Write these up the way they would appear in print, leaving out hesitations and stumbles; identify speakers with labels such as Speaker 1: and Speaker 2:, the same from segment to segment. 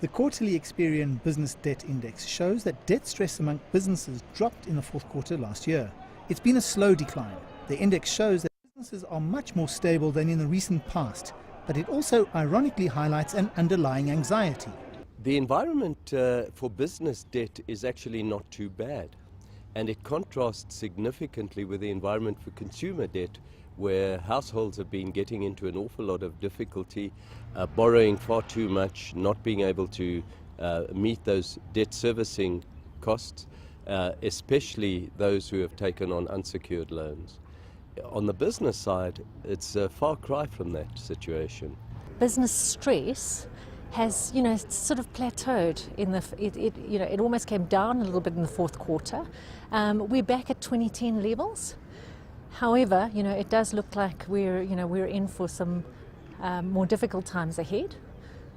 Speaker 1: The quarterly Experian Business Debt Index shows that debt stress among businesses dropped in the fourth quarter last year. It's been a slow decline. The index shows that businesses are much more stable than in the recent past, but it also ironically highlights an underlying anxiety.
Speaker 2: The environment for business debt is actually not too bad, and it contrasts significantly with the environment for consumer debt, where households have been getting into an awful lot of difficulty, borrowing far too much, not being able to meet those debt servicing costs, especially those who have taken on unsecured loans. On the business side, it's a far cry from that situation.
Speaker 3: Business stress has, sort of plateaued it almost came down a little bit in the fourth quarter. We're back at 2010 levels. However, it does look like we're in for some more difficult times ahead.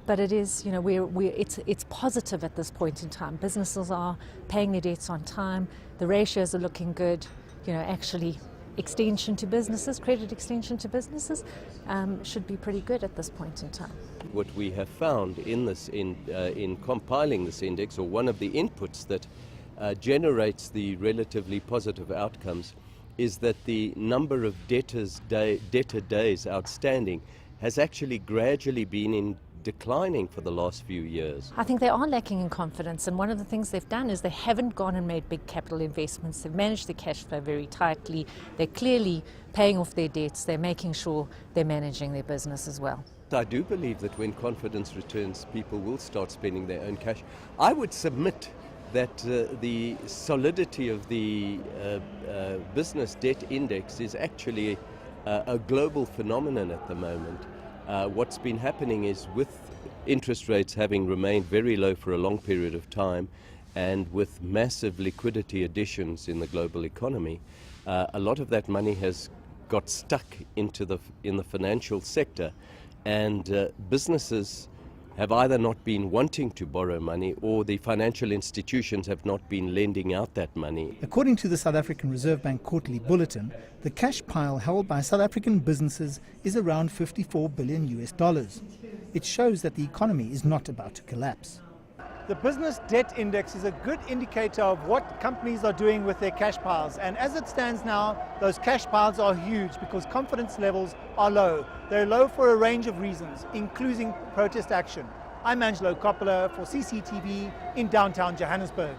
Speaker 3: But it is, it's positive at this point in time. Businesses are paying their debts on time. The ratios are looking good. Actually, extension to businesses, credit extension to businesses, should be pretty good at this point in time.
Speaker 2: What we have found in compiling this index, or one of the inputs that generates the relatively positive outcomes, is that the number of debtor days outstanding has actually gradually been declining for the last few years.
Speaker 3: I think they are lacking in confidence, and one of the things they've done is they haven't gone and made big capital investments. They've managed the cash flow very tightly. They're clearly paying off their debts. They're making sure they're managing their business as well.
Speaker 2: I do believe that when confidence returns, people will start spending their own cash. I would submit that the solidity of the business debt index is actually a global phenomenon at the moment. What's been happening is, with interest rates having remained very low for a long period of time, and with massive liquidity additions in the global economy, a lot of that money has got stuck in the financial sector, and businesses have either not been wanting to borrow money, or the financial institutions have not been lending out that money.
Speaker 1: According to the South African Reserve Bank quarterly bulletin, the cash pile held by South African businesses is around $54 billion. It shows that the economy is not about to collapse. The business debt index is a good indicator of what companies are doing with their cash piles, and as it stands now, those cash piles are huge because confidence levels are low. They're low for a range of reasons, including protest action. I'm Angelo Coppola for CCTV in downtown Johannesburg.